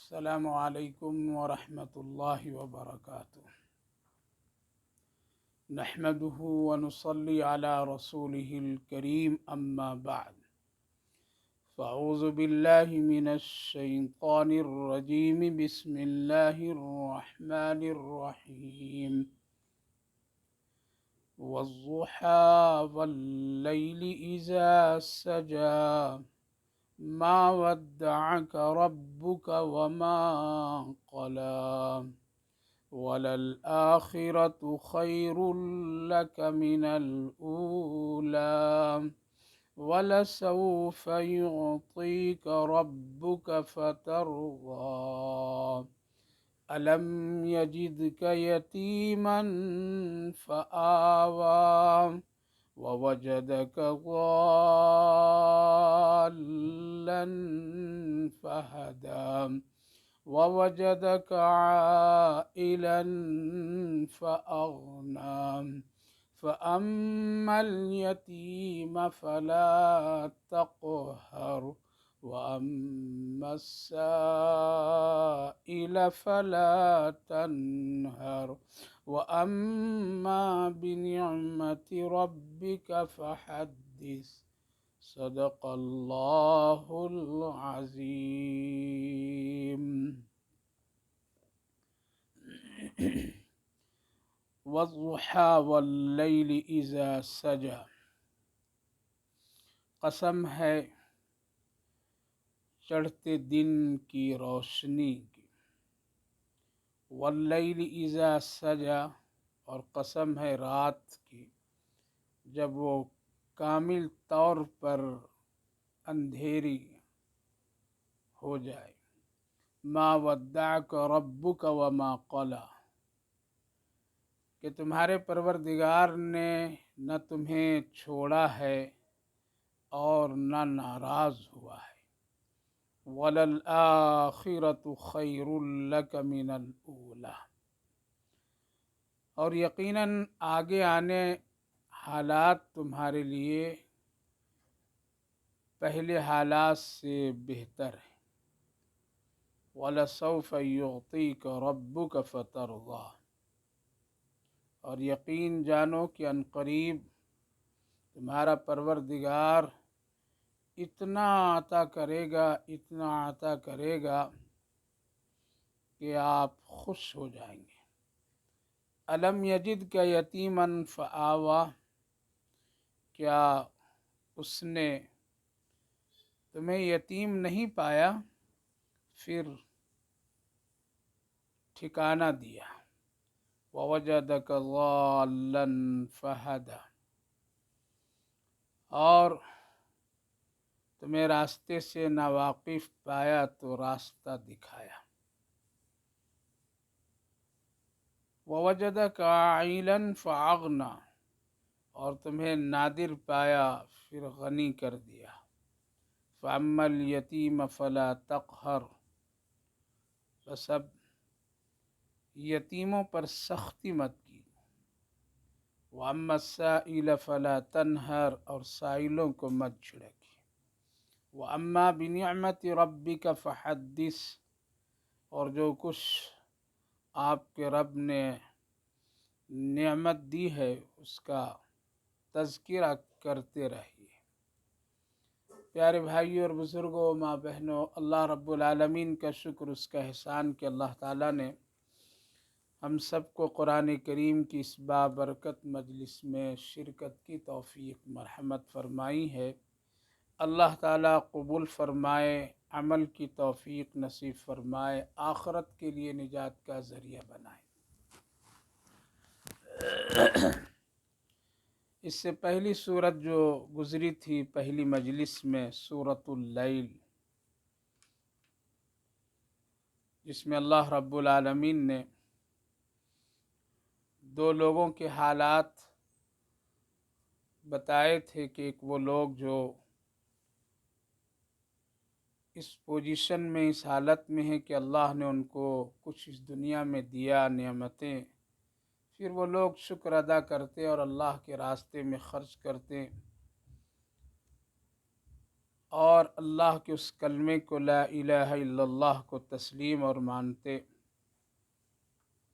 السلام علیکم ورحمۃ اللہ وبرکاتہ۔ نحمده ونصلي على رسوله الكريم اما بعد فاعوذ باللہ من الشیطان الرجیم بسم اللہ الرحمن الرحیم والضحى واللیل اذا سجى ما ودعك ربك وما قلى وَلَلْآخِرَةُ خَيْرٌ لَكَ مِنَ الْأُولَى وَلَسَوْفَ يُعْطِيكَ رَبُّكَ فَتَرْضَىٰ أَلَمْ يَجِدْكَ يَتِيمًا فَآوَىٰ وَوَجَدَكَ ضَالًّا فَهَدَىٰ وَوَجَدَكَ عَائِلًا فَأَغْنَىٰ فَأَمَّا الْيَتِيمَ فَلَا تَقْهَرْ وَأَمَّا السَّائِلَ فَلَا تَنْهَرْ وَأَمَّا بِنِعْمَةِ رَبِّكَ فَحَدِّثْ صدق اللہ العظیم۔ والضحى واللیل اذا سجى، قسم ہے چڑھتے دن کی روشنی کی، واللیل اذا سجى، اور قسم ہے رات کی جب وہ کامل طور پر اندھیری ہو جائے۔ ما ودعک ربک وما قلی، کہ تمہارے پروردگار نے نہ تمہیں چھوڑا ہے اور نہ ناراض ہوا ہے۔ وَلَلْآخِرَةُ خَيْرٌ لَكَ مِنَ الْأُولَى، اور یقیناً آگے آنے حالات تمہارے لیے پہلے حالات سے بہتر ہیں۔ وَلَسَوْفَ يُعْطِيكَ رَبُّكَ فَتَرْضَىٰ، اور یقین جانو کہ عنقریب تمہارا پروردگار اتنا عطا کرے گا کہ آپ خوش ہو جائیں گے۔ الم یجدک یتیما فآویٰ، کیا اس نے تمہیں یتیم نہیں پایا پھر ٹھکانہ دیا۔ وَوَجَدَكَ ضَالًّا فَهَدَىٰ، اور تمہیں راستے سے ناواقف پایا تو راستہ دکھایا۔ وَوَجَدَكَ عَائِلًا فَأَغْنَىٰ، اور تمہیں نادر پایا پھر غنی کر دیا۔ فَأَمَّا الْيَتِيمَ فَلَا تَقْهَرْ، بس اب یتیموں پر سختی مت کی۔ وَأَمَّا السَّائِلَ فَلَا تَنْهَرْ، اور سائلوں کو مت جھڑکی۔ وَأَمَّا بِنِعْمَةِ رَبِّكَ فَحَدِّثْ، اور جو کچھ آپ کے رب نے نعمت دی ہے اس کا تذکرہ کرتے رہیے۔ پیارے بھائیوں اور بزرگوں، ماں بہنوں، اللہ رب العالمین کا شکر، اس کا احسان کہ اللہ تعالیٰ نے ہم سب کو قرآن کریم کی اس بابرکت مجلس میں شرکت کی توفیق مرحمت فرمائی ہے۔ اللہ تعالیٰ قبول فرمائے، عمل کی توفیق نصیب فرمائے، آخرت کے لیے نجات کا ذریعہ بنائے۔ اس سے پہلی سورت جو گزری تھی پہلی مجلس میں، سورۃ اللیل، جس میں اللہ رب العالمین نے دو لوگوں کے حالات بتائے تھے کہ ایک وہ لوگ جو اس پوزیشن میں، اس حالت میں ہے کہ اللہ نے ان کو کچھ اس دنیا میں دیا نعمتیں، پھر وہ لوگ شکر ادا کرتے اور اللہ کے راستے میں خرچ کرتے، اور اللہ کے اس کلمے کو لا الہ الا اللہ کو تسلیم اور مانتے،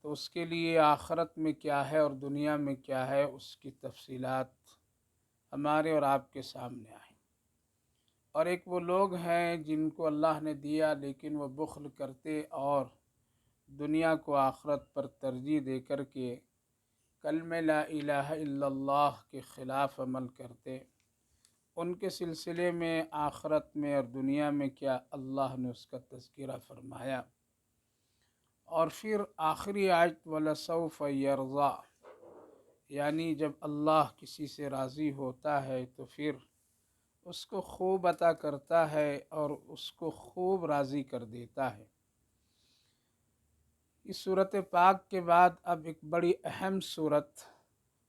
تو اس کے لیے آخرت میں کیا ہے اور دنیا میں کیا ہے اس کی تفصیلات ہمارے اور آپ کے سامنے آئیں۔ اور ایک وہ لوگ ہیں جن کو اللہ نے دیا لیکن وہ بخل کرتے اور دنیا کو آخرت پر ترجیح دے کر کے کلمہ لا الہ الا اللہ کے خلاف عمل کرتے، ان کے سلسلے میں آخرت میں اور دنیا میں کیا اللہ نے اس کا تذکرہ فرمایا۔ اور پھر آخری آیت وَلَسَوْفَ يَرْضَىٰ، یعنی جب اللہ کسی سے راضی ہوتا ہے تو پھر اس کو خوب عطا کرتا ہے اور اس کو خوب راضی کر دیتا ہے۔ اس صورت پاک کے بعد اب ایک بڑی اہم صورت،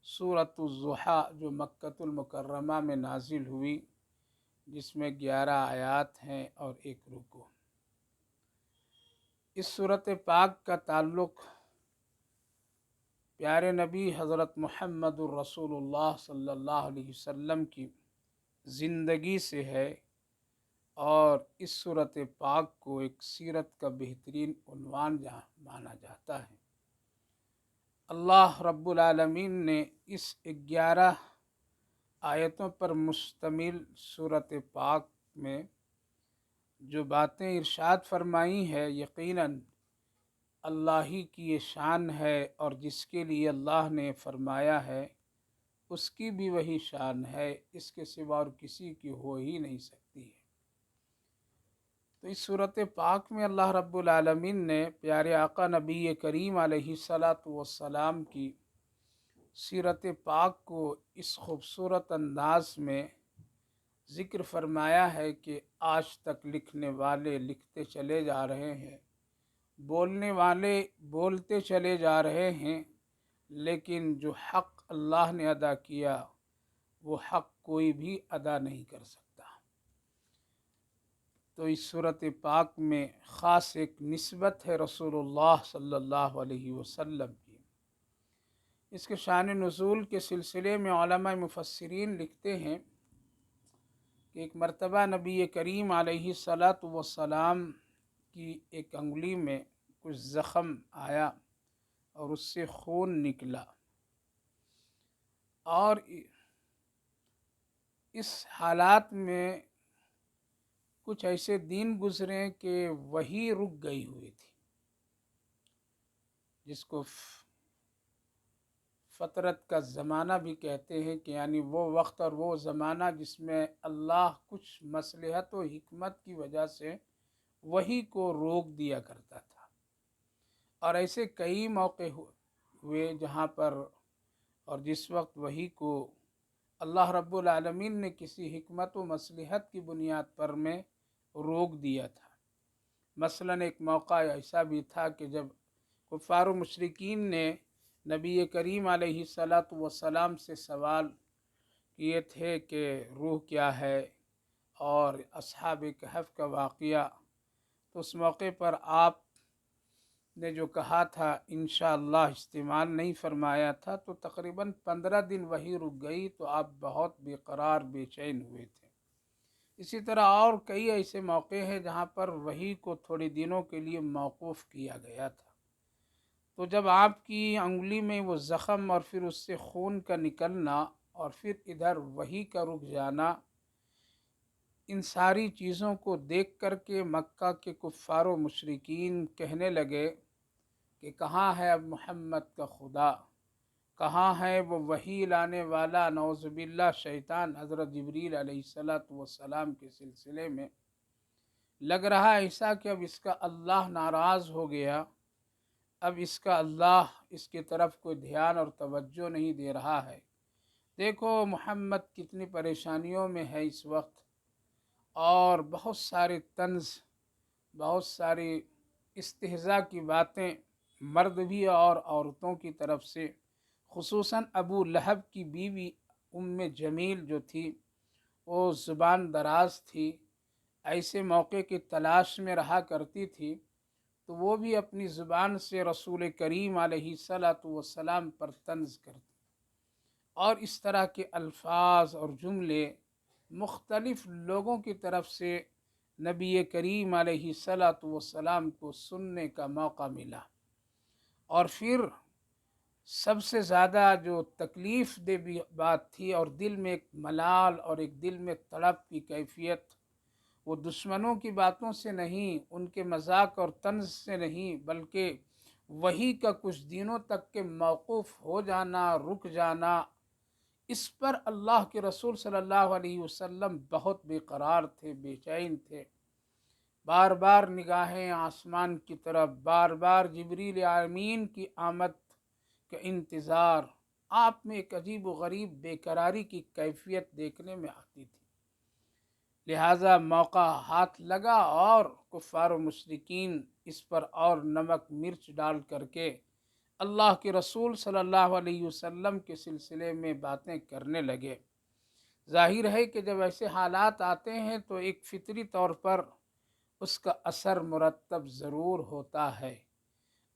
سورۃ الضحیٰ، جو مکۃ المکرمہ میں نازل ہوئی، جس میں 11 آیات ہیں اور ایک رکوع۔ اس صورت پاک کا تعلق پیارے نبی حضرت محمد الرسول اللہ صلی اللہ علیہ وسلم کی زندگی سے ہے، اور اس صورت پاک کو ایک سیرت کا بہترین عنوان مانا جاتا ہے۔ اللہ رب العالمین نے اس 11 آیتوں پر مشتمل صورت پاک میں جو باتیں ارشاد فرمائی ہے، یقیناً اللہ ہی کی یہ شان ہے، اور جس کے لیے اللہ نے فرمایا ہے اس کی بھی وہی شان ہے، اس کے سوا اور کسی کی ہو ہی نہیں سکتی ہے۔ تو اس صورت پاک میں اللہ رب العالمین نے پیارے آقا نبی کریم علیہ الصلاۃ والسلام کی سیرت پاک کو اس خوبصورت انداز میں ذکر فرمایا ہے کہ آج تک لکھنے والے لکھتے چلے جا رہے ہیں، بولنے والے بولتے چلے جا رہے ہیں، لیکن جو حق اللہ نے ادا کیا وہ حق کوئی بھی ادا نہیں کر سکتا۔ تو اس صورت پاک میں خاص ایک نسبت ہے رسول اللہ صلی اللہ علیہ وسلم کی۔ اس کے شان نزول کے سلسلے میں علماء مفسرین لکھتے ہیں کہ ایک مرتبہ نبی کریم علیہ الصلاۃ والسلام کی ایک انگلی میں کچھ زخم آیا اور اس سے خون نکلا، اور اس حالات میں کچھ ایسے دن گزرے کہ وہی رک گئی ہوئی تھی، جس کو فطرت کا زمانہ بھی کہتے ہیں، کہ یعنی وہ وقت اور وہ زمانہ جس میں اللہ کچھ مصلحت و حکمت کی وجہ سے وہی کو روک دیا کرتا تھا۔ اور ایسے کئی موقع ہوئے جہاں پر اور جس وقت وہی کو اللہ رب العالمین نے کسی حکمت و مصلحت کی بنیاد پر میں روک دیا تھا۔ مثلاً ایک موقع ایسا بھی تھا کہ جب کفار و مشرکین نے نبی کریم علیہ الصلاۃ والسلام سے سوال کیے تھے کہ روح کیا ہے، اور اصحاب کہف کا واقعہ، تو اس موقع پر آپ نے جو کہا تھا انشاءاللہ استعمال نہیں فرمایا تھا، تو تقریباً 15 دن وہی رک گئی، تو آپ بہت بے قرار بے چین ہوئے تھے۔ اسی طرح اور کئی ایسے موقع ہیں جہاں پر وحی کو تھوڑے دنوں کے لیے موقوف کیا گیا تھا۔ تو جب آپ کی انگلی میں وہ زخم اور پھر اس سے خون کا نکلنا اور پھر ادھر وحی کا رک جانا، ان ساری چیزوں کو دیکھ کر کے مکہ کے کفار و مشرکین کہنے لگے کہ کہاں ہے اب محمد کا خدا، کہاں ہے وہ وحی لانے والا، نعوذ باللہ شیطان حضرت جبریل علیہ الصلاۃ والسلام کے سلسلے میں لگ رہا ایسا کہ اب اس کا اللہ ناراض ہو گیا، اب اس کا اللہ اس کی طرف کوئی دھیان اور توجہ نہیں دے رہا ہے۔ دیکھو محمد کتنی پریشانیوں میں ہے اس وقت، اور بہت سارے طنز، بہت ساری استہزاء کی باتیں مرد بھی اور عورتوں کی طرف سے، خصوصاً ابو لہب کی بیوی ام جمیل جو تھی وہ زبان دراز تھی، ایسے موقع کی تلاش میں رہا کرتی تھی، تو وہ بھی اپنی زبان سے رسول کریم علیہ الصلاۃ والسلام پر طنز کرتی، اور اس طرح کے الفاظ اور جملے مختلف لوگوں کی طرف سے نبی کریم علیہ الصلاۃ والسلام کو سننے کا موقع ملا، اور پھر سب سے زیادہ جو تکلیف دہ بات تھی اور دل میں ایک ملال اور ایک دل میں تڑپ کی کیفیت، وہ دشمنوں کی باتوں سے نہیں، ان کے مذاق اور طنز سے نہیں، بلکہ وحی کا کچھ دنوں تک کے موقوف ہو جانا، رک جانا، اس پر اللہ کے رسول صلی اللہ علیہ وسلم بہت بے قرار تھے، بے چین تھے، بار بار نگاہیں آسمان کی طرف، بار بار جبریل امین کی آمد کا انتظار، آپ میں ایک عجیب و غریب بے قراری کی کیفیت دیکھنے میں آتی تھی۔ لہٰذا موقع ہاتھ لگا اور کفار و مشرکین اس پر اور نمک مرچ ڈال کر کے اللہ کے رسول صلی اللہ علیہ وسلم کے سلسلے میں باتیں کرنے لگے۔ ظاہر ہے کہ جب ایسے حالات آتے ہیں تو ایک فطری طور پر اس کا اثر مرتب ضرور ہوتا ہے،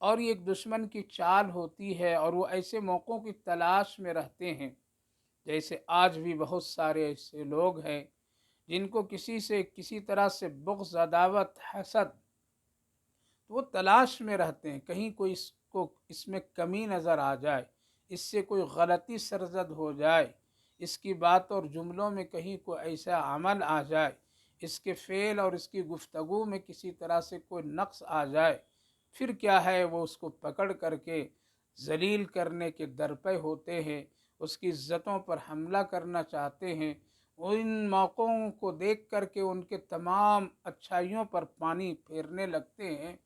اور یہ ایک دشمن کی چال ہوتی ہے، اور وہ ایسے موقعوں کی تلاش میں رہتے ہیں۔ جیسے آج بھی بہت سارے ایسے لوگ ہیں جن کو کسی سے کسی طرح سے بغض، عداوت، حسد، وہ تلاش میں رہتے ہیں، کہیں کوئی اس میں کمی نظر آ جائے، اس سے کوئی غلطی سرزد ہو جائے، اس کی بات اور جملوں میں کہیں کوئی ایسا عمل آ جائے، اس کے فعل اور اس کی گفتگو میں کسی طرح سے کوئی نقص آ جائے، پھر کیا ہے، وہ اس کو پکڑ کر کے ذلیل کرنے کے درپے ہوتے ہیں، اس کی عزتوں پر حملہ کرنا چاہتے ہیں۔ ان موقعوں کو دیکھ کر کے ان کے تمام اچھائیوں پر پانی پھیرنے لگتے ہیں۔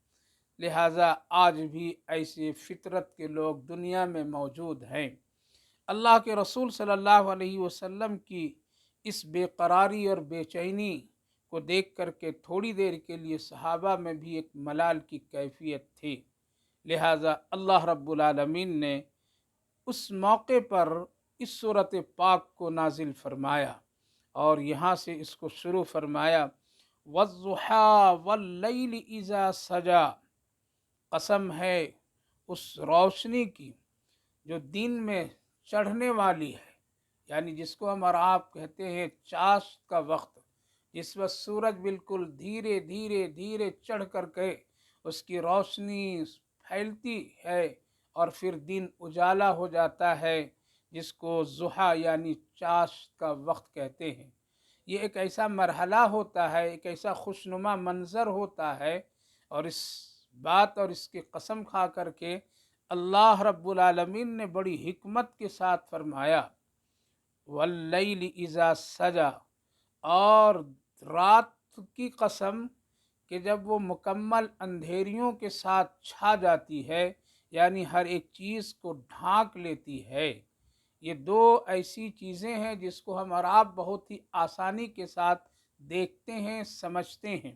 لہٰذا آج بھی ایسے فطرت کے لوگ دنیا میں موجود ہیں۔ اللہ کے رسول صلی اللہ علیہ وسلم کی اس بے قراری اور بے چینی کو دیکھ کر کے تھوڑی دیر کے لیے صحابہ میں بھی ایک ملال کی کیفیت تھی۔ لہٰذا اللہ رب العالمین نے اس موقع پر اس سورۃ پاک کو نازل فرمایا، اور یہاں سے اس کو شروع فرمایا، وَالضُّحَىٰ وَاللَّيْلِ إِذَا سَجَىٰ، قسم ہے اس روشنی کی جو دن میں چڑھنے والی ہے، یعنی جس کو ہم اور آپ کہتے ہیں چاشت کا وقت، جس وقت سورج بالکل دھیرے دھیرے دھیرے چڑھ کر کے اس کی روشنی پھیلتی ہے اور پھر دن اجالا ہو جاتا ہے، جس کو ضحیٰ یعنی چاشت کا وقت کہتے ہیں۔ یہ ایک ایسا مرحلہ ہوتا ہے، ایک ایسا خوشنما منظر ہوتا ہے، اور اس بات اور اس کی قسم کھا کر کے اللہ رب العالمین نے بڑی حکمت کے ساتھ فرمایا، واللیل اذا سجا، اور رات کی قسم کہ جب وہ مکمل اندھیریوں کے ساتھ چھا جاتی ہے، یعنی ہر ایک چیز کو ڈھانک لیتی ہے۔ یہ دو ایسی چیزیں ہیں جس کو ہم اور آپ بہت ہی آسانی کے ساتھ دیکھتے ہیں، سمجھتے ہیں۔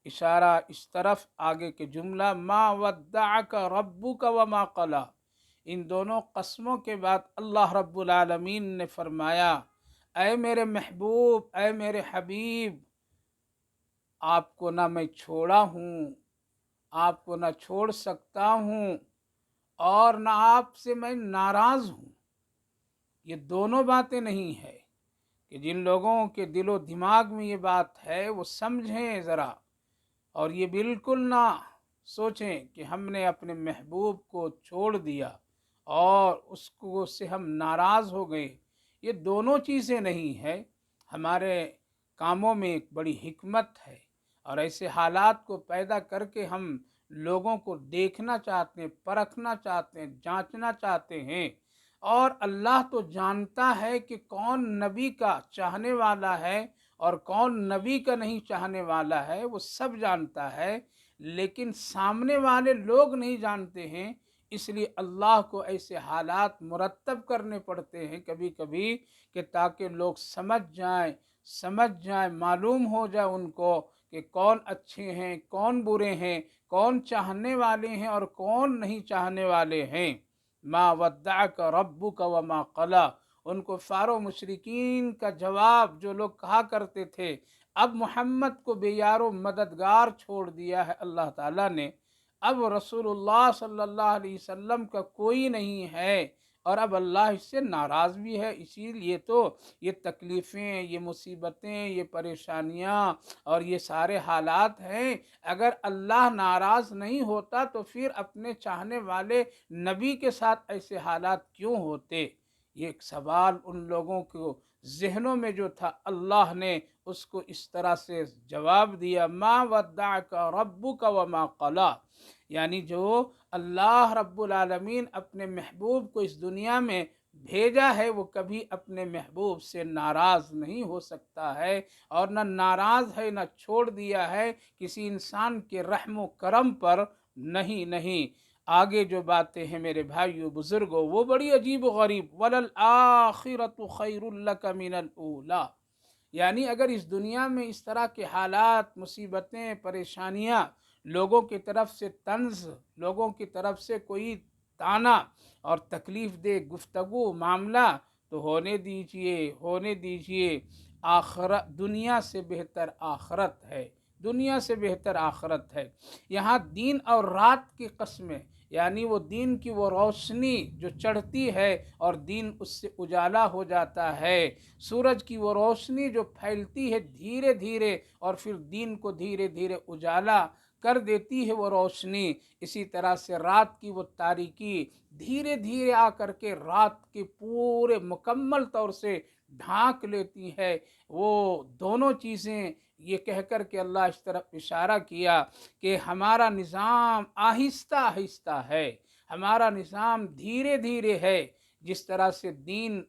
اشارہ اس طرف آگے کے جملہ ما ودعک ربک وما قلی، ان دونوں قسموں کے بعد اللہ رب العالمین نے فرمایا، اے میرے محبوب، اے میرے حبیب، آپ کو نہ میں چھوڑا ہوں، آپ کو نہ چھوڑ سکتا ہوں، اور نہ آپ سے میں ناراض ہوں۔ یہ دونوں باتیں نہیں ہے کہ جن لوگوں کے دل و دماغ میں یہ بات ہے وہ سمجھیں ذرا، اور یہ بالکل نہ سوچیں کہ ہم نے اپنے محبوب کو چھوڑ دیا اور اس کو سے ہم ناراض ہو گئے۔ یہ دونوں چیزیں نہیں ہیں۔ ہمارے کاموں میں ایک بڑی حکمت ہے، اور ایسے حالات کو پیدا کر کے ہم لوگوں کو دیکھنا چاہتے ہیں، پرکھنا چاہتے ہیں، جانچنا چاہتے ہیں، اور اللہ تو جانتا ہے کہ کون نبی کا چاہنے والا ہے اور کون نبی کا نہیں چاہنے والا ہے، وہ سب جانتا ہے، لیکن سامنے والے لوگ نہیں جانتے ہیں۔ اس لیے اللہ کو ایسے حالات مرتب کرنے پڑتے ہیں کبھی کبھی کہ تاکہ لوگ سمجھ جائیں، معلوم ہو جائے ان کو کہ کون اچھے ہیں، کون برے ہیں، کون چاہنے والے ہیں اور کون نہیں چاہنے والے ہیں۔ ما ودعک ربک وما قلی، ان کو فارو مشرکین کا جواب جو لوگ کہا کرتے تھے، اب محمد کو بے یار و مددگار چھوڑ دیا ہے اللہ تعالیٰ نے، اب رسول اللہ صلی اللہ علیہ وسلم کا کوئی نہیں ہے، اور اب اللہ اس سے ناراض بھی ہے، اسی لیے تو یہ تکلیفیں، یہ مصیبتیں، یہ پریشانیاں اور یہ سارے حالات ہیں۔ اگر اللہ ناراض نہیں ہوتا تو پھر اپنے چاہنے والے نبی کے ساتھ ایسے حالات کیوں ہوتے؟ یہ ایک سوال ان لوگوں کو ذہنوں میں جو تھا، اللہ نے اس کو اس طرح سے جواب دیا، ما ودعک ربک وما قلی، یعنی جو اللہ رب العالمین اپنے محبوب کو اس دنیا میں بھیجا ہے وہ کبھی اپنے محبوب سے ناراض نہیں ہو سکتا ہے، اور نہ ناراض ہے نہ چھوڑ دیا ہے کسی انسان کے رحم و کرم پر، نہیں۔ آگے جو باتیں ہیں میرے بھائیو بزرگوں وہ بڑی عجیب و غریب، وَلَلْآخِرَةُ خَيْرٌ لَكَ مِنَ الْأُولَىٰ، یعنی اگر اس دنیا میں اس طرح کے حالات، مصیبتیں، پریشانیاں، لوگوں کی طرف سے طنز، لوگوں کی طرف سے کوئی طعنہ اور تکلیف دہ گفتگو، معاملہ، تو ہونے دیجئے، آخرت دنیا سے بہتر آخرت ہے، دنیا سے بہتر آخرت ہے۔ یہاں دین اور رات کی قسمیں، یعنی وہ دین کی وہ روشنی جو چڑھتی ہے اور دین اس سے اجالا ہو جاتا ہے، سورج کی وہ روشنی جو پھیلتی ہے دھیرے دھیرے اور پھر دین کو دھیرے دھیرے اجالا کر دیتی ہے وہ روشنی، اسی طرح سے رات کی وہ تاریکی دھیرے دھیرے آ کر کے رات کے پورے مکمل طور سے ڈھانک لیتی ہے۔ وہ دونوں چیزیں یہ کہہ کر کے اللہ اس طرف اشارہ کیا کہ ہمارا نظام آہستہ آہستہ ہے، ہمارا نظام دھیرے دھیرے ہے، جس طرح سے دین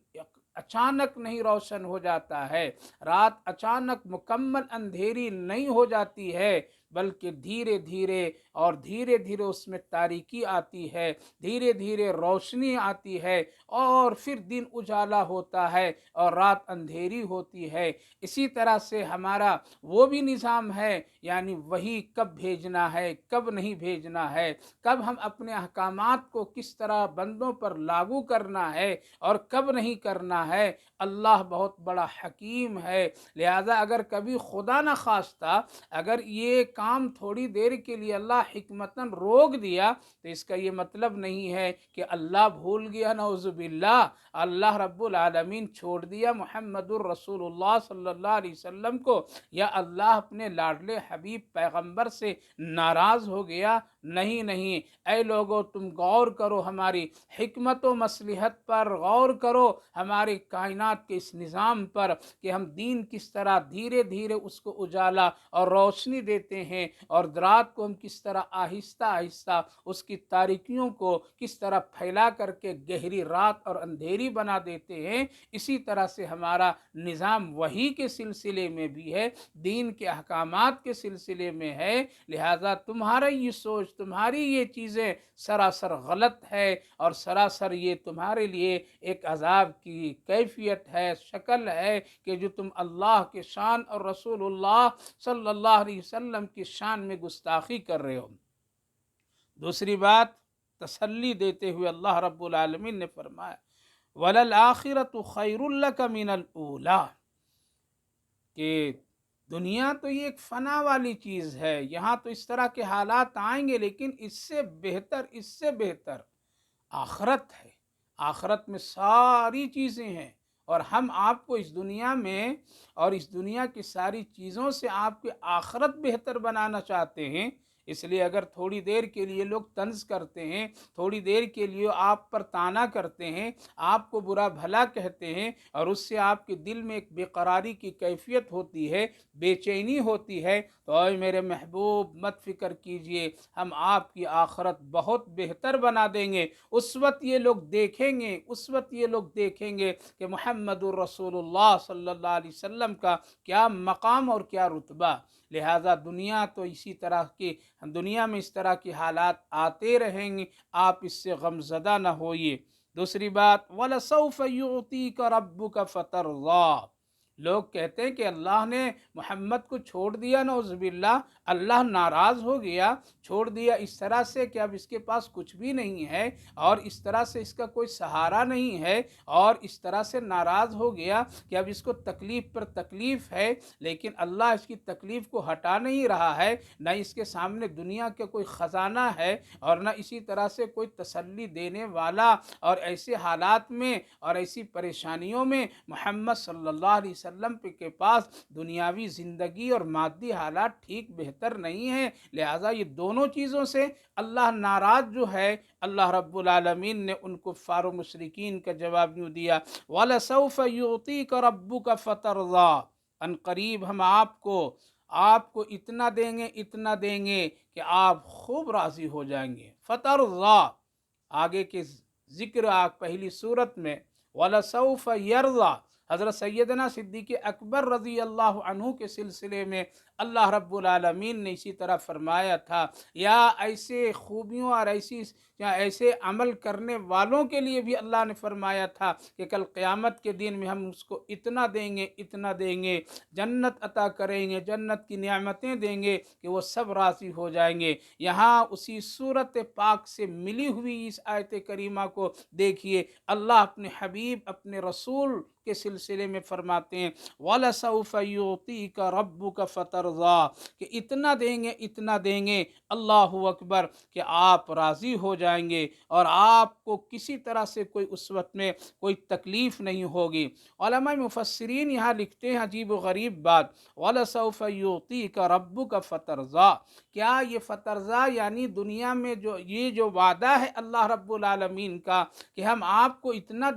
اچانک نہیں روشن ہو جاتا ہے، رات اچانک مکمل اندھیری نہیں ہو جاتی ہے، بلکہ دھیرے دھیرے اس میں تاریکی آتی ہے، دھیرے دھیرے روشنی آتی ہے، اور پھر دن اجالا ہوتا ہے اور رات اندھیری ہوتی ہے۔ اسی طرح سے ہمارا وہ بھی نظام ہے، یعنی وہی کب بھیجنا ہے، کب نہیں بھیجنا ہے، کب ہم اپنے احکامات کو کس طرح بندوں پر لاگو کرنا ہے اور کب نہیں کرنا ہے۔ اللہ بہت بڑا حکیم ہے، لہذا اگر کبھی خدا نہ خواستہ اگر یہ کام تھوڑی دیر کے لیے اللہ حکمتاً روک دیا تو اس کا یہ مطلب نہیں ہے کہ اللہ بھول گیا، نعوذ باللہ، اللہ رب العالمین چھوڑ دیا محمد الرسول اللہ صلی اللہ علیہ وسلم کو، یا اللہ اپنے لاڈلے حبیب پیغمبر سے ناراض ہو گیا، نہیں۔ اے لوگو تم غور کرو، ہماری حکمت و مصلحت پر غور کرو، ہمارے کائنات کے اس نظام پر کہ ہم دین کس طرح دھیرے دھیرے اس کو اجالا اور روشنی دیتے ہیں، اور رات کو ہم کس طرح آہستہ آہستہ اس کی تاریکیوں کو کس طرح پھیلا کر کے گہری رات اور اندھیری بنا دیتے ہیں۔ اسی طرح سے ہمارا نظام وحی کے سلسلے میں بھی ہے، دین کے احکامات کے سلسلے میں ہے، لہذا تمہارا یہ سوچ، تمہاری یہ چیزیں سراسر غلط ہے، اور سراسر یہ تمہارے لیے ایک عذاب کی کیفیت ہے، شکل ہے کہ جو تم اللہ کے شان اور رسول اللہ صلی اللہ علیہ وسلم کی شان میں گستاخی کر رہے ہو۔ دوسری بات تسلی دیتے ہوئے اللہ رب العالمین نے فرمایا وَلَلْآخِرَةُ خَيْرٌ لَكَ مِنَ الْأُولَىٰ، کہ دنیا تو یہ ایک فنا والی چیز ہے، یہاں تو اس طرح کے حالات آئیں گے، لیکن اس سے بہتر آخرت ہے، آخرت میں ساری چیزیں ہیں، اور ہم آپ کو اس دنیا میں اور اس دنیا کی ساری چیزوں سے آپ کی آخرت بہتر بنانا چاہتے ہیں۔ اس لیے اگر تھوڑی دیر کے لیے لوگ طنز کرتے ہیں، تھوڑی دیر کے لیے آپ پر طعنہ کرتے ہیں، آپ کو برا بھلا کہتے ہیں، اور اس سے آپ کے دل میں ایک بے قراری کی کیفیت ہوتی ہے، بے چینی ہوتی ہے، تو اے میرے محبوب مت فکر کیجئے، ہم آپ کی آخرت بہت بہتر بنا دیں گے۔ اس وقت یہ لوگ دیکھیں گے کہ محمد الرسول اللہ صلی اللہ علیہ وسلم کا کیا مقام اور کیا رتبہ۔ لہذا دنیا میں اس طرح کی حالات آتے رہیں گے، آپ اس سے غم زدہ نہ ہوئیے۔ دوسری بات وَلَسَوْفَ يُعْطِيكَ رَبُّكَ فَتَرْضَىٰ، لوگ کہتے ہیں کہ اللہ نے محمد کو چھوڑ دیا، نعوذ باللہ، اللہ ناراض ہو گیا، چھوڑ دیا اس طرح سے کہ اب اس کے پاس کچھ بھی نہیں ہے، اور اس طرح سے اس کا کوئی سہارا نہیں ہے، اور اس طرح سے ناراض ہو گیا کہ اب اس کو تکلیف پر تکلیف ہے، لیکن اللہ اس کی تکلیف کو ہٹا نہیں رہا ہے، نہ اس کے سامنے دنیا کا کوئی خزانہ ہے، اور نہ اسی طرح سے کوئی تسلی دینے والا، اور ایسے حالات میں اور ایسی پریشانیوں میں محمد صلی اللہ علیہ وسلم کے پاس دنیاوی زندگی اور مادی حالات ٹھیک بہتر نہیں ہیں، لہٰذا یہ دونوں چیزوں سے اللہ ناراض جو ہے، اللہ رب العالمین نے ان کفار و مشرکین کا جواب یوں دیا، وَلَسَوْفَ يُعْطِيكَ رَبُّكَ فَتَرْضَىٰ، ان قریب ہم آپ کو اتنا دیں گے کہ آپ خوب راضی ہو جائیں گے۔ فَتَرْضَىٰ، آگے کے ذکر پہلی صورت میں وَلَسَوْفَ يَرْضَىٰ، حضرت سیدنا صدیق اکبر رضی اللہ عنہ کے سلسلے میں اللہ رب العالمین نے اسی طرح فرمایا تھا، یا ایسے خوبیوں اور ایسے عمل کرنے والوں کے لیے بھی اللہ نے فرمایا تھا کہ کل قیامت کے دن میں ہم اس کو اتنا دیں گے، جنت عطا کریں گے، جنت کی نعمتیں دیں گے کہ وہ سب راضی ہو جائیں گے۔ یہاں اسی صورت پاک سے ملی ہوئی اس آیت کریمہ کو دیکھیے، اللہ اپنے حبیب، اپنے رسول کے سلسلے میں فرماتے ہیں وَلَسَوْفَ يُعْطِيكَ رَبُّكَ فَتَرْضَىٰ، کہ اتنا دیں گے، اللہ اکبر، کہ آپ راضی ہو جائیں گے اور آپ کو کسی طرح سے کوئی اس وقت میں کوئی تکلیف نہیں ہوگی۔ علماء مفسرین یہاں لکھتے ہیں عجیب و غریب بات، وَلَسَوْفَ يُعْطِيكَ رَبُّكَ فَتَرْضَىٰ، کیا یہ فترضا یعنی دنیا میں یہ جو وعدہ ہے اللہ رب العالمین کا کہ ہم آپ کو اتنا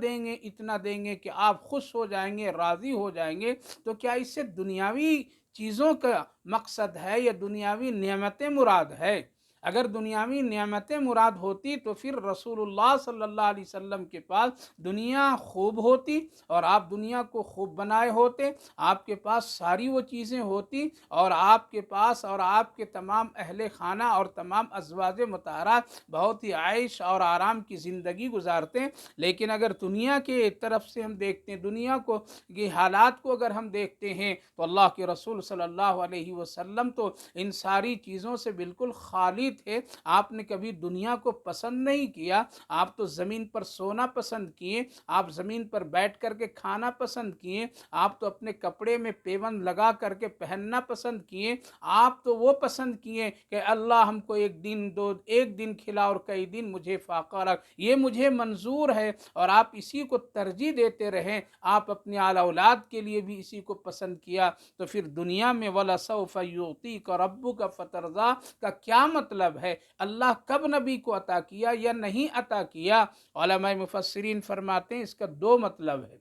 دیں گے کہ آپ خوش ہو جائیں گے، راضی ہو جائیں گے، تو کیا اس سے دنیاوی چیزوں کا مقصد ہے یا دنیاوی نعمتیں مراد ہے؟ اگر دنیاوی نعمتیں مراد ہوتی تو پھر رسول اللہ صلی اللہ علیہ وسلم کے پاس دنیا خوب ہوتی اور آپ دنیا کو خوب بنائے ہوتے، آپ کے پاس ساری وہ چیزیں ہوتی، اور آپ کے پاس اور آپ کے تمام اہل خانہ اور تمام ازواج مطہرات بہت ہی عیش اور آرام کی زندگی گزارتے۔ لیکن اگر دنیا کے طرف سے ہم دیکھتے ہیں، دنیا کو یہ حالات کو اگر ہم دیکھتے ہیں تو اللہ کے رسول صلی اللہ علیہ وسلم تو ان ساری چیزوں سے بالکل خالی تھے۔ آپ نے کبھی دنیا کو پسند نہیں کیا، آپ تو زمین پر سونا پسند کیے، آپ زمین پر بیٹھ کر کے کھانا پسند کیے، آپ تو اپنے کپڑے میں پیوند لگا کر کے پہننا پسند کیے، آپ تو وہ پسند کیے کہ اللہ ہم کو ایک دن کھلا اور کئی دن مجھے فاقہ رکھ، یہ مجھے منظور ہے، اور آپ اسی کو ترجیح دیتے رہیں، آپ اپنے اعلی اولاد کے لیے بھی اسی کو پسند کیا، تو پھر دنیا میں وَلَسَوْفَ يُعْطِيكَ رَبُّكَ فَتَرْضَىٰ کا کیا مطلب ہے؟ اللہ کب نبی کو عطا کیا یا نہیں عطا کیا؟ علماء مفسرین فرماتے ہیں اس کا دو مطلب ہے۔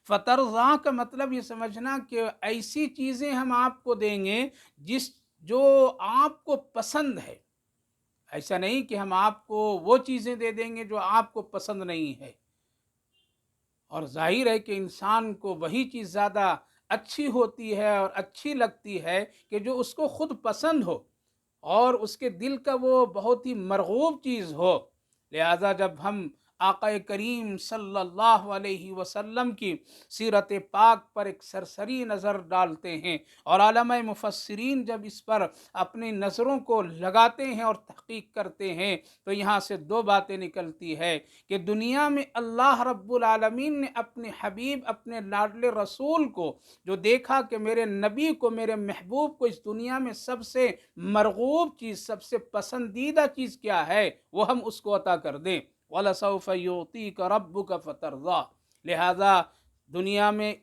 فترضا کا مطلب یہ سمجھنا کہ ایسی چیزیں ہم آپ کو دیں گے جو آپ کو پسند ہے، ایسا نہیں کہ ہم آپ کو وہ چیزیں دے دیں گے جو آپ کو پسند نہیں ہے، اور ظاہر ہے کہ انسان کو وہی چیز زیادہ اچھی ہوتی ہے اور اچھی لگتی ہے کہ جو اس کو خود پسند ہو اور اس کے دل کا وہ بہت ہی مرغوب چیز ہو۔ لہذا جب ہم آقا کریم صلی اللہ علیہ وسلم کی سیرت پاک پر ایک سرسری نظر ڈالتے ہیں اور علماء مفسرین جب اس پر اپنی نظروں کو لگاتے ہیں اور تحقیق کرتے ہیں تو یہاں سے دو باتیں نکلتی ہے کہ دنیا میں اللہ رب العالمین نے اپنے حبیب، اپنے لاڈلے رسول کو جو دیکھا کہ میرے نبی کو، میرے محبوب کو اس دنیا میں سب سے مرغوب چیز، سب سے پسندیدہ چیز کیا ہے، وہ ہم اس کو عطا کر دیں۔ وَلَسَوْفَ يُعْطِيكَ رَبُّكَ فَتَرْضَىٰ، لہذا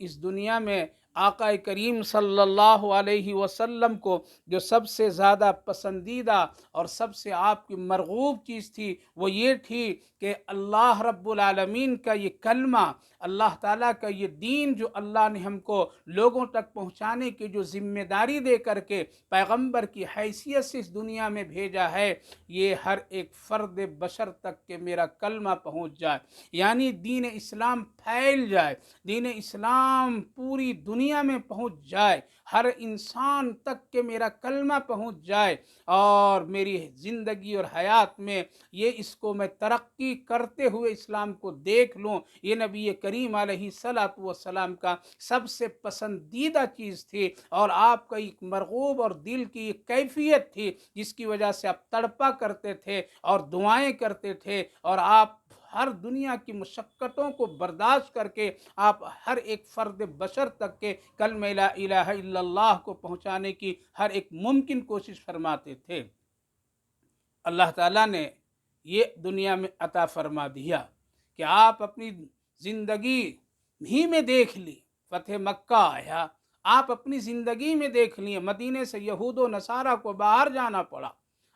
اس دنیا میں آقا کریم صلی اللہ علیہ وسلم کو جو سب سے زیادہ پسندیدہ اور سب سے آپ کی مرغوب چیز تھی وہ یہ تھی کہ اللہ رب العالمین کا یہ کلمہ، اللہ تعالیٰ کا یہ دین جو اللہ نے ہم کو لوگوں تک پہنچانے کی جو ذمہ داری دے کر کے پیغمبر کی حیثیت سے اس دنیا میں بھیجا ہے، یہ ہر ایک فرد بشر تک کہ میرا کلمہ پہنچ جائے، یعنی دین اسلام پھیل جائے، دین اسلام پوری دنیا دنیا میں پہنچ جائے، ہر انسان تک کہ میرا کلمہ پہنچ جائے، اور میری زندگی اور حیات میں اس کو میں ترقی کرتے ہوئے اسلام کو دیکھ لوں۔ یہ نبی کریم علیہ الصلوۃ والسلام کا سب سے پسندیدہ چیز تھی، اور آپ کا ایک مرغوب اور دل کی ایک کیفیت تھی جس کی وجہ سے آپ تڑپا کرتے تھے اور دعائیں کرتے تھے، اور آپ ہر دنیا کی مشقتوں کو برداشت کر کے آپ ہر ایک فرد بشر تک کے کلمہ لا الہ الا اللہ کو پہنچانے کی ہر ایک ممکن کوشش فرماتے تھے۔ اللہ تعالیٰ نے یہ دنیا میں عطا فرما دیا کہ آپ اپنی زندگی ہی میں دیکھ لی، فتح مکہ آیا، آپ اپنی زندگی میں دیکھ لیے مدینے سے یہود و نصارہ کو باہر جانا پڑا،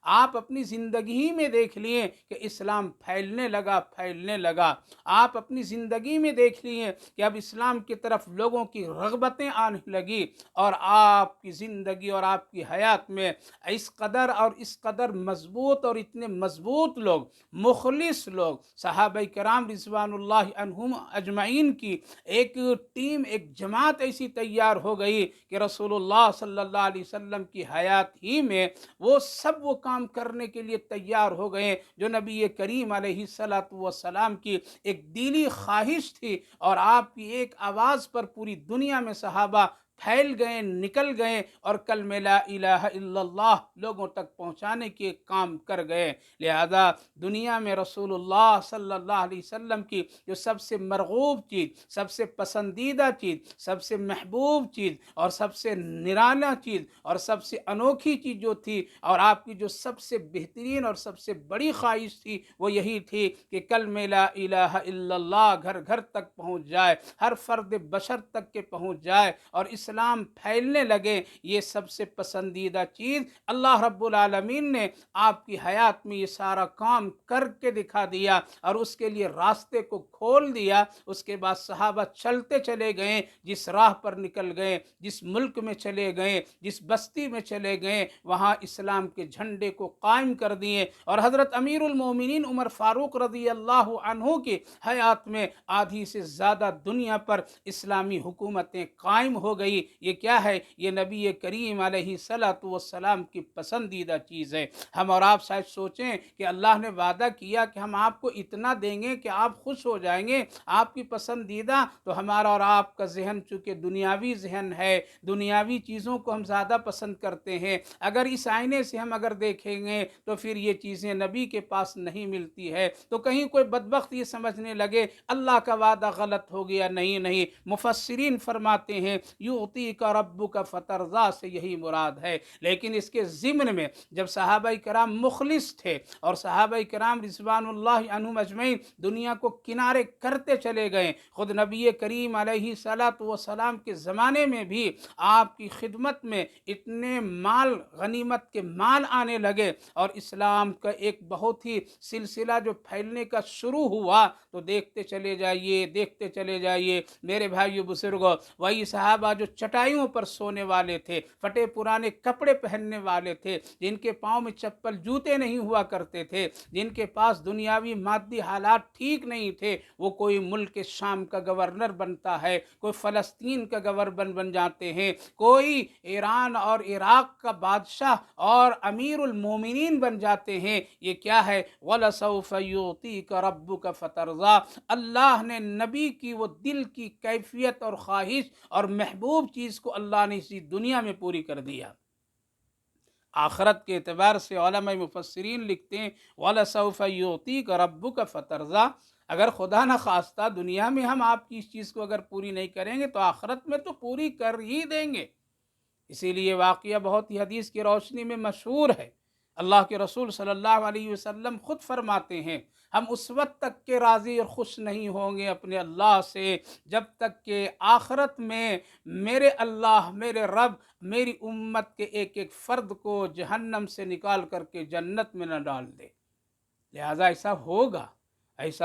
آپ اپنی زندگی میں دیکھ لیے کہ اسلام پھیلنے لگا، آپ اپنی زندگی میں دیکھ لیے کہ اب اسلام کی طرف لوگوں کی رغبتیں آنے لگی، اور آپ کی زندگی اور آپ کی حیات میں اس قدر مضبوط اور اتنے مضبوط لوگ، مخلص لوگ، صحابہ کرام رضوان اللہ عنہم اجمعین کی ایک ٹیم، ایک جماعت ایسی تیار ہو گئی کہ رسول اللہ صلی اللہ علیہ وسلم کی حیات ہی میں وہ کام کرنے کے لیے تیار ہو گئے جو نبی کریم علیہ الصلوۃ والسلام کی ایک دلی خواہش تھی، اور آپ کی ایک آواز پر پوری دنیا میں صحابہ پھیل گئے، نکل گئے، اور کلمہ لا الہ الا اللہ لوگوں تک پہنچانے کے کام کر گئے۔ لہذا دنیا میں رسول اللہ صلی اللہ علیہ وسلم کی جو سب سے مرغوب چیز، سب سے پسندیدہ چیز، سب سے محبوب چیز، اور سب سے نرالا چیز، اور سب سے انوکھی چیز جو تھی، اور آپ کی جو سب سے بہترین اور سب سے بڑی خواہش تھی، وہ یہی تھی کہ کلمہ لا الہ الا اللہ گھر گھر تک پہنچ جائے، ہر فرد بشر تک کے پہنچ جائے، اور اسلام پھیلنے لگے۔ یہ سب سے پسندیدہ چیز اللہ رب العالمین نے آپ کی حیات میں یہ سارا کام کر کے دکھا دیا، اور اس کے لیے راستے کو کھول دیا۔ اس کے بعد صحابہ چلتے چلے گئے، جس راہ پر نکل گئے، جس ملک میں چلے گئے، جس بستی میں چلے گئے، وہاں اسلام کے جھنڈے کو قائم کر دیے، اور حضرت امیر المومنین عمر فاروق رضی اللہ عنہ کی حیات میں آدھی سے زیادہ دنیا پر اسلامی حکومتیں قائم ہو گئی۔ یہ کیا ہے؟ یہ نبی کریم علیہ الصلوۃ والسلام کی پسندیدہ چیز ہے۔ ہم اور آپ شاید سوچیں کہ اللہ نے وعدہ کیا کہ ہم آپ کو اتنا دیں گے کہ آپ خوش ہو جائیں گے، آپ کی پسندیدہ، تو ہمارا اور آپ کا ذہن چونکہ دنیاوی ذہن ہے، دنیاوی چیزوں کو ہم زیادہ پسند کرتے ہیں۔ اگر اس آئینے سے ہم دیکھیں گے تو پھر یہ چیزیں نبی کے پاس نہیں ملتی ہے، تو کہیں کوئی بدبخت یہ سمجھنے لگے اللہ کا وعدہ غلط ہو گیا۔ نہیں، مفسرین فرماتے ہیں یعطیک ربک فترضی سے یہی مراد ہے۔ لیکن اس کے ضمن میں جب صحابہ کرام مخلص تھے، اور صحابہ کرام رضوان اللہ عنہم اجمعین دنیا کو کنارے کرتے چلے گئے، خود نبی کریم علیہ الصلوۃ والسلام کے زمانے میں بھی آپ کی خدمت میں اتنے مال، غنیمت کے مال آنے لگے، اور اسلام کا ایک بہت ہی سلسلہ جو پھیلنے کا شروع ہوا، تو دیکھتے چلے جائیے میرے بھائیو بزرگو، وہی صحابہ جو چٹائیوں پر سونے والے تھے، پھٹے پرانے کپڑے پہننے والے تھے، جن کے پاؤں میں چپل جوتے نہیں ہوا کرتے تھے، جن کے پاس دنیاوی مادی حالات ٹھیک نہیں تھے، وہ کوئی ملک شام کا گورنر بنتا ہے، کوئی فلسطین کا گورنر بن جاتے ہیں، کوئی ایران اور عراق کا بادشاہ اور امیر المومنین بن جاتے ہیں۔ یہ کیا ہے؟ وَلَسَوْفَ يُعْطِيكَ رَبُّكَ فَتَرْضَىٰ۔ اللہ نے نبی کی وہ دل کی کیفیت اور خواہش اور محبوب چیز کو اللہ نے اسی دنیا میں پوری کر دیا۔ آخرت کے اعتبار سے علماء مفسرین لکھتے ہیں وَلَسَوْفَ يُعْطِيكَ رَبُّكَ فَتَرْضَىٰ، اگر خدا نہ خواستہ دنیا میں ہم آپ کی اس چیز کو اگر پوری نہیں کریں گے تو آخرت میں تو پوری کر ہی دیں گے۔ اسی لیے واقعہ بہت ہی حدیث کی روشنی میں مشہور ہے۔ اللہ کے رسول صلی اللہ علیہ وسلم خود فرماتے ہیں ہم اس وقت تک کے راضی اور خوش نہیں ہوں گے اپنے اللہ سے جب تک کہ آخرت میں میرے اللہ، میرے رب، میری امت کے ایک ایک فرد کو جہنم سے نکال کر کے جنت میں نہ ڈال دے۔ لہذا ایسا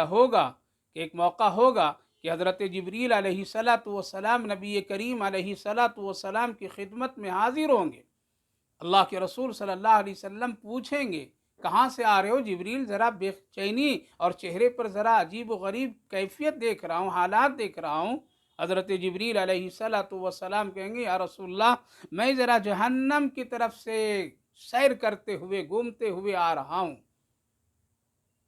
ہوگا کہ ایک موقع ہوگا کہ حضرت جبریل علیہ الصلوۃ والسلام نبی کریم علیہ الصلوۃ والسلام کی خدمت میں حاضر ہوں گے۔ اللہ کے رسول صلی اللہ علیہ وسلم پوچھیں گے کہاں سے آ رہے ہو جبریل؟ ذرا بے چینی اور چہرے پر ذرا عجیب و غریب کیفیت دیکھ رہا ہوں، حالات دیکھ رہا ہوں۔ حضرت جبریل علیہ السلام کہیں گے یا رسول اللہ میں ذرا جہنم کی طرف سے سیر کرتے ہوئے گھومتے ہوئے آ رہا ہوں۔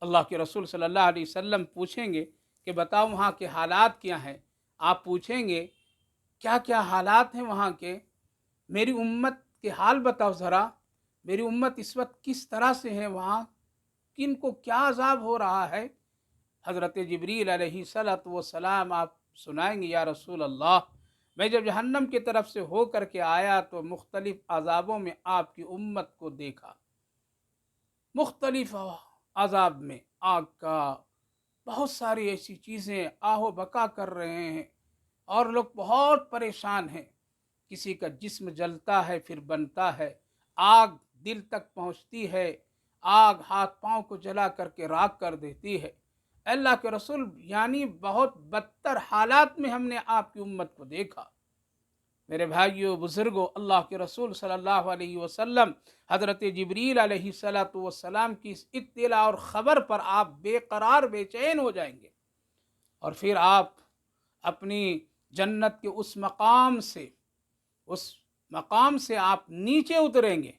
اللہ کے رسول صلی اللہ علیہ وسلم پوچھیں گے کہ بتاؤ وہاں کے حالات کیا ہیں؟ آپ پوچھیں گے کیا کیا حالات ہیں وہاں کے، میری امت کے حال بتاؤ ذرا، میری امت اس وقت کس طرح سے ہے، وہاں کن کو کیا عذاب ہو رہا ہے؟ حضرت جبریل علیہ السلام آپ سنائیں گے یا رسول اللہ میں جب جہنم کی طرف سے ہو کر کے آیا تو مختلف عذابوں میں آپ کی امت کو دیکھا، مختلف عذاب میں آگ کا بہت ساری ایسی چیزیں آہ و بکا کر رہے ہیں اور لوگ بہت پریشان ہیں، کسی کا جسم جلتا ہے پھر بنتا ہے، آگ دل تک پہنچتی ہے، آگ ہاتھ پاؤں کو جلا کر کے راکھ کر دیتی ہے۔ اللہ کے رسول یعنی بہت بدتر حالات میں ہم نے آپ کی امت کو دیکھا۔ میرے بھائیوں بزرگوں، اللہ کے رسول صلی اللہ علیہ وسلم حضرت جبریل علیہ السلام کی اس اطلاع اور خبر پر آپ بے قرار بے چین ہو جائیں گے، اور پھر آپ اپنی جنت کے اس مقام سے آپ نیچے اتریں گے،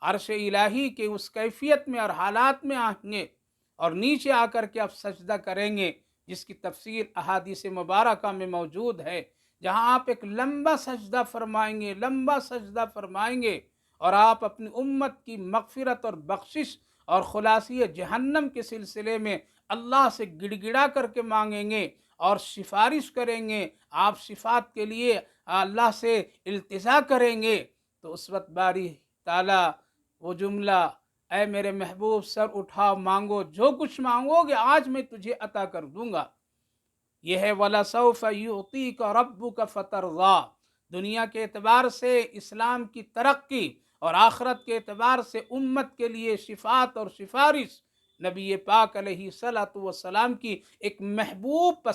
عرش الہی کے اس کیفیت میں اور حالات میں آئیں گے، اور نیچے آ کر کے آپ سجدہ کریں گے، جس کی تفسیر احادیث مبارکہ میں موجود ہے، جہاں آپ ایک لمبا سجدہ فرمائیں گے اور آپ اپنی امت کی مغفرت اور بخشش اور خلاصی جہنم کے سلسلے میں اللہ سے گڑ گڑا کر کے مانگیں گے اور سفارش کریں گے، آپ شفاعت کے لیے اللہ سے التجا کریں گے، تو اس وقت باری تعالیٰ وہ جملہ اے میرے محبوب سر اٹھاؤ مانگو، جو کچھ مانگو گے آج میں تجھے عطا کر دوں گا، یہ ہے وَلَسَوْفَ يُعْطِيكَ رَبُّكَ فَتَرْضَىٰ۔ دنیا کے اعتبار سے اسلام کی ترقی اور آخرت کے اعتبار سے امت کے لیے شفاعت اور سفارش نبی پاک علیہ السلام کی ایک محبوب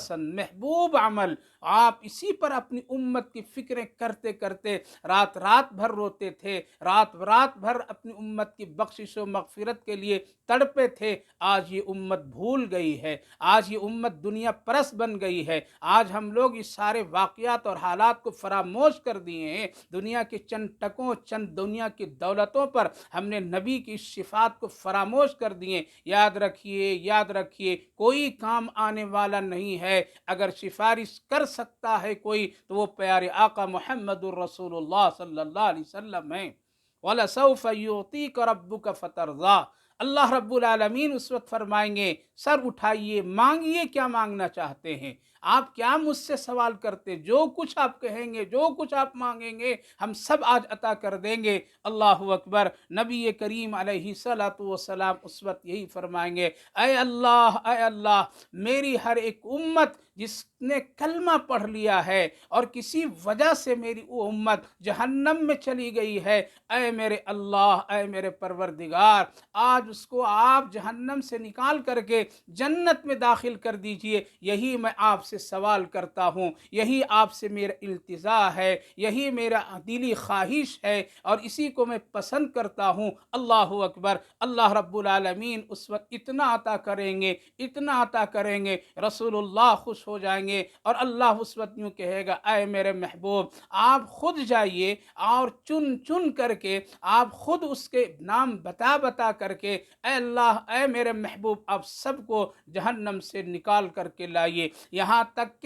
عمل، آپ اسی پر اپنی امت کی فکریں کرتے کرتے رات بھر روتے تھے، رات بھر اپنی امت کی بخشش و مغفرت کے لیے تڑپے تھے۔ آج یہ امت بھول گئی ہے، آج یہ امت دنیا پرست بن گئی ہے، آج ہم لوگ اس سارے واقعات اور حالات کو فراموش کر دیے ہیں، دنیا کے چند ٹکوں چند دنیا کی دولتوں پر ہم نے نبی کی شفاعت کو فراموش کر دیے۔ یاد رکھیے کوئی کام آنے والا نہیں ہے، اگر سفارش کر سکتا ہے کوئی تو وہ پیارے آقا محمد الرسول اللہ صلی اللہ علیہ وسلم ہیں۔ وَلَسَوْفَ يُعْطِيكَ رَبُّكَ فَتَرْضَىٰ۔ اللہ رب العالمین اس وقت فرمائیں گے سر اٹھائیے، مانگیے کیا مانگنا چاہتے ہیں، آپ کیا مجھ سے سوال کرتے، جو کچھ آپ کہیں گے، جو کچھ آپ مانگیں گے ہم سب آج عطا کر دیں گے۔ اللہ اکبر۔ نبی کریم علیہ السلام اس وقت یہی فرمائیں گے اے اللہ میری ہر ایک امت جس نے کلمہ پڑھ لیا ہے اور کسی وجہ سے میری وہ امت جہنم میں چلی گئی ہے، اے میرے اللہ، اے میرے پروردگار، آج اس کو آپ جہنم سے نکال کر کے جنت میں داخل کر دیجئے، یہی میں آپ سے سوال کرتا ہوں، یہی آپ سے میرا التجا ہے، یہی میرا دلی خواہش ہے اور اسی کو میں پسند کرتا ہوں۔ اللہ اکبر۔ اللہ رب العالمین اس وقت اتنا عطا کریں گے رسول اللہ خوش ہو جائیں گے، اور اللہ اس وقت یوں کہے گا اے میرے محبوب آپ خود جائیے اور چن کر کے آپ خود اس کے نام بتا کر کے اے اللہ، اے میرے محبوب آپ سب کو جہنم سے نکال کر کے لائیے۔ یہاں تک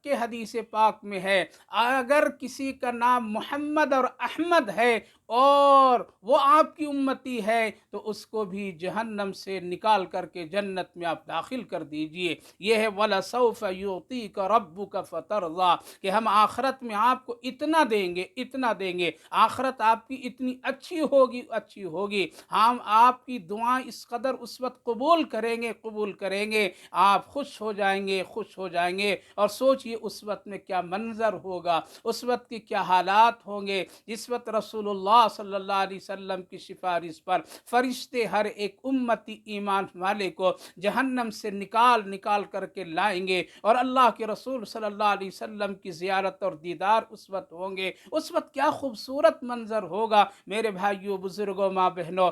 کہ حدیث پاک میں ہے اگر کسی کا نام محمد اور احمد ہے اور وہ آپ کی امتی ہے تو اس کو بھی جہنم سے نکال کر کے جنت میں آپ داخل کر دیجئے۔ یہ ہے وَلَسَوْفَ يُعْطِيكَ رَبُّكَ فَتَرْضَىٰ کہ ہم آخرت میں آپ کو اتنا دیں گے، آخرت آپ کی اتنی اچھی ہوگی، ہم آپ کی دعائیں اس قدر اس وقت قبول کریں گے، آپ خوش ہو جائیں گے، اور سوچئے اس وقت میں کیا منظر ہوگا، اس وقت کی کیا حالات ہوں گے، جس وقت رسول اللہ صلی اللہ علیہ وسلم کی سفارش پر فرشتے ہر ایک امتی ایمان والے کو جہنم سے نکال کر کے لائیں گے، اور اللہ کے رسول صلی اللہ علیہ وسلم کی زیارت اور دیدار اس وقت ہوں گے، اس وقت کیا خوبصورت منظر ہوگا۔ میرے بھائیوں بزرگوں ماں بہنوں،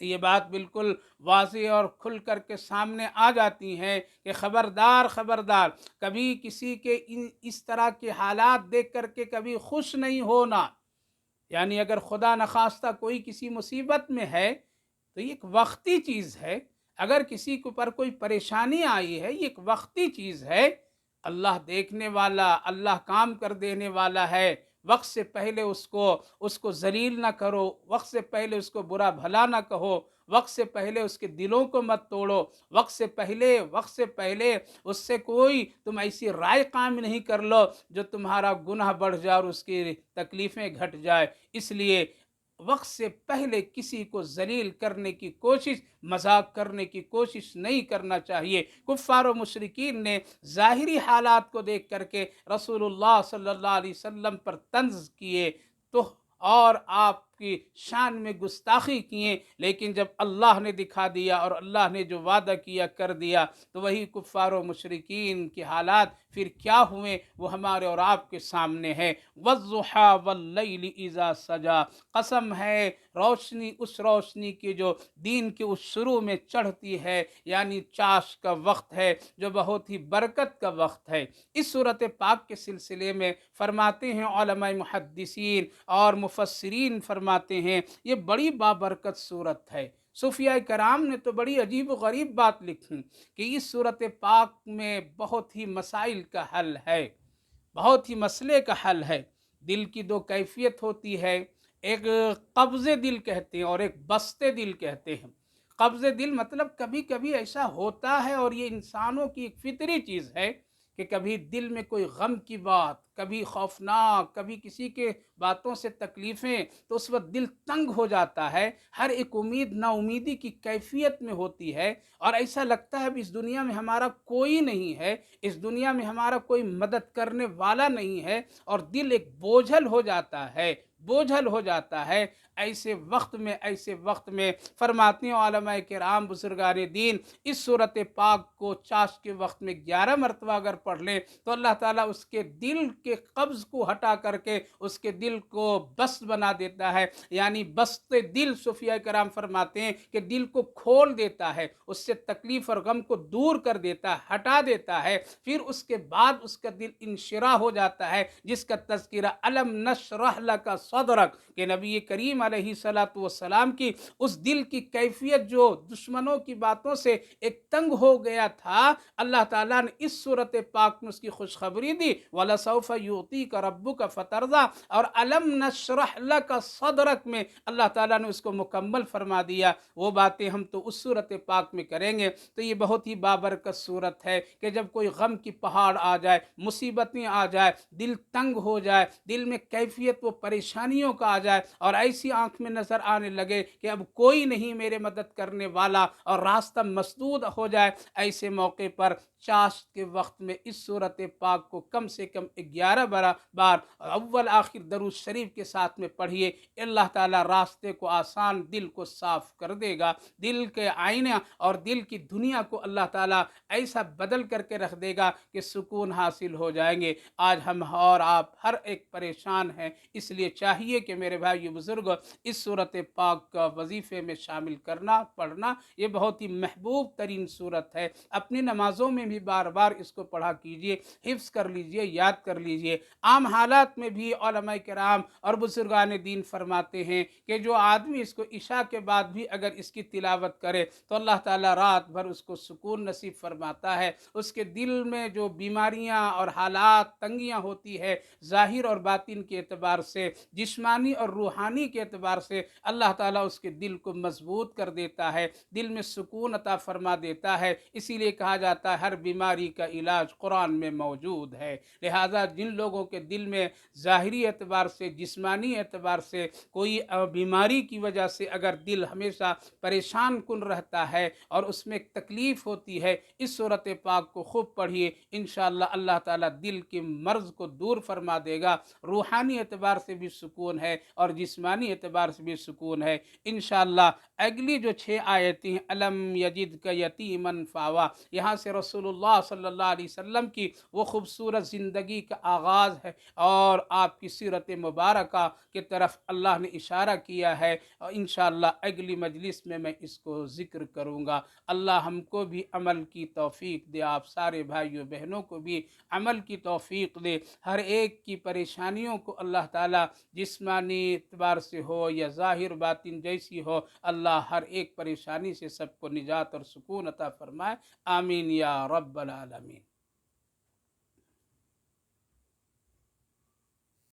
تو یہ بات بالکل واضح اور کھل کر کے سامنے آ جاتی ہیں کہ خبردار خبردار، کبھی کسی کے اس طرح کے حالات دیکھ کر کے کبھی خوش نہیں ہونا۔ یعنی اگر خدا نخواستہ کوئی کسی مصیبت میں ہے تو یہ ایک وقتی چیز ہے، اگر کسی کے اوپر کوئی پریشانی آئی ہے یہ ایک وقتی چیز ہے، اللہ دیکھنے والا، اللہ کام کر دینے والا ہے۔ وقت سے پہلے اس کو ذلیل نہ کرو، وقت سے پہلے اس کو برا بھلا نہ کہو، وقت سے پہلے اس کے دلوں کو مت توڑو، وقت سے پہلے اس سے کوئی تم ایسی رائے قائم نہیں کر لو جو تمہارا گناہ بڑھ جائے اور اس کی تکلیفیں گھٹ جائے۔ اس لیے وقت سے پہلے کسی کو ذلیل کرنے کی کوشش، مذاق کرنے کی کوشش نہیں کرنا چاہیے۔ کفار و مشرکین نے ظاہری حالات کو دیکھ کر کے رسول اللہ صلی اللہ علیہ وسلم پر طنز کیے تو اور آپ کی شان میں گستاخی کیے، لیکن جب اللہ نے دکھا دیا اور اللہ نے جو وعدہ کیا کر دیا تو وہی کفار و مشرکین کے حالات پھر کیا ہوئے وہ ہمارے اور آپ کے سامنے ہے۔ والضحیٰ واللیل اذا سجا، قسم ہے روشنی، اس روشنی کی جو دین کے اس شروع میں چڑھتی ہے، یعنی چاش کا وقت ہے جو بہت ہی برکت کا وقت ہے۔ اس صورت پاک کے سلسلے میں فرماتے ہیں علماء محدثین اور مفسرین فرماتے ہیں یہ بڑی بابرکت صورت ہے۔ صوفیاء کرام نے تو بڑی عجیب و غریب بات لکھی کہ اس صورت پاک میں بہت ہی مسائل کا حل ہے، بہت ہی مسئلے کا حل ہے۔ دل کی دو کیفیت ہوتی ہے، ایک قبض دل کہتے ہیں اور ایک بستے دل کہتے ہیں۔ قبض دل مطلب کبھی کبھی ایسا ہوتا ہے، اور یہ انسانوں کی ایک فطری چیز ہے کہ کبھی دل میں کوئی غم کی بات، کبھی خوفناک، کبھی کسی کے باتوں سے تکلیفیں، تو اس وقت دل تنگ ہو جاتا ہے، ہر ایک امید نا امیدی کی کیفیت میں ہوتی ہے، اور ایسا لگتا ہے اب اس دنیا میں ہمارا کوئی نہیں ہے، اس دنیا میں ہمارا کوئی مدد کرنے والا نہیں ہے، اور دل ایک بوجھل ہو جاتا ہے، بوجھل ہو جاتا ہے۔ ایسے وقت میں فرماتے ہیں علماء کرام بزرگان دین، اس صورت پاک کو چاش کے وقت میں 11 مرتبہ اگر پڑھ لیں تو اللہ تعالیٰ اس کے دل کے قبض کو ہٹا کر کے اس کے دل کو بست بنا دیتا ہے، یعنی بست دل صوفیاء کرام فرماتے ہیں کہ دل کو کھول دیتا ہے، اس سے تکلیف اور غم کو دور کر دیتا ہے، ہٹا دیتا ہے، پھر اس کے بعد اس کا دل انشراح ہو جاتا ہے، جس کا تذکرہ الم نشرح لک صدرک کہ نبی کریم علیہ الصلوۃ والسلام کی اس دل کی کیفیت جو دشمنوں کی باتوں سے ایک تنگ ہو گیا تھا، اللہ تعالیٰ نے اس صورت پاک میں اس کی خوشخبری دی، وَلَسَوْفَ يُعْطِيكَ رَبُّكَ فَتَرْضَىٰ، اور الم نشرح لک صدرک میں اللہ تعالیٰ نے اس کو مکمل فرما دیا۔ وہ باتیں ہم تو اس صورت پاک میں کریں گے۔ تو یہ بہت ہی بابرکت صورت ہے کہ جب کوئی غم کی پہاڑ آ جائے، مصیبتیں آ جائے، دل تنگ ہو جائے، دل میں کیفیت وہ پریشانیوں کا آ جائے، اور ایسی آنکھ میں نظر آنے لگے کہ اب کوئی نہیں میرے مدد کرنے والا، اور راستہ مسدود ہو جائے، ایسے موقع پر چاشت کے وقت میں اس صورت پاک کو کم سے کم 11 بار اول آخر درود شریف کے ساتھ میں پڑھیے، اللہ تعالیٰ راستے کو آسان، دل کو صاف کر دے گا، دل کے آئینہ اور دل کی دنیا کو اللہ تعالیٰ ایسا بدل کر کے رکھ دے گا کہ سکون حاصل ہو جائیں گے۔ آج ہم اور آپ ہر ایک پریشان ہیں، اس لیے چاہیے کہ میرے بھائی بزرگ اس صورت پاک کا وظیفے میں شامل کرنا، پڑھنا، یہ بہت ہی محبوب ترین صورت ہے۔ اپنی نمازوں میں بھی بار بار اس کو پڑھا کیجئے، حفظ کر لیجئے، یاد کر لیجئے۔ عام حالات میں بھی علماء کرام اور بزرگان دین فرماتے ہیں کہ جو آدمی اس کو عشاء کے بعد بھی اگر اس کی تلاوت کرے تو اللہ تعالیٰ رات بھر اس کو سکون نصیب فرماتا ہے، اس کے دل میں جو بیماریاں اور حالات تنگیاں ہوتی ہے ظاہر اور باطن کے اعتبار سے، جسمانی اور روحانی کے اعتبار سے، اللہ تعالیٰ اس کے دل کو مضبوط کر دیتا ہے، دل میں سکون عطا فرما دیتا ہے۔ اسی لیے کہا جاتا ہے ہر بیماری کا علاج قرآن میں موجود ہے۔ لہذا جن لوگوں کے دل میں ظاہری اعتبار سے، جسمانی اعتبار سے کوئی بیماری کی وجہ سے اگر دل ہمیشہ پریشان کن رہتا ہے اور اس میں ایک تکلیف ہوتی ہے، اس صورت پاک کو خوب پڑھیے، انشاءاللہ اللہ تعالیٰ دل کے مرض کو دور فرما دے گا، روحانی اعتبار سے بھی سکون ہے اور جسمانی اعتبار سے بھی سکون ہے انشاءاللہ۔ اگلی جو 6 آیتیں ہیں، الم یجد کا یتیمن فاوا، یہاں سے رسول اللہ صلی اللہ علیہ وسلم کی وہ خوبصورت زندگی کا آغاز ہے اور آپ کی سیرت مبارکہ کی طرف اللہ نے اشارہ کیا ہے، اور انشاءاللہ اگلی مجلس میں اس کو ذکر کروں گا۔ اللہ ہم کو بھی عمل کی توفیق دے، آپ سارے بھائیوں بہنوں کو بھی عمل کی توفیق دے، ہر ایک کی پریشانیوں کو اللہ تعالیٰ جسمانی اعتبار سے ہو یا ظاہر باطن جیسی ہو، اللہ ہر ایک پریشانی سے سب کو نجات اور سکون عطا فرمائے، آمین یا رب العالمین۔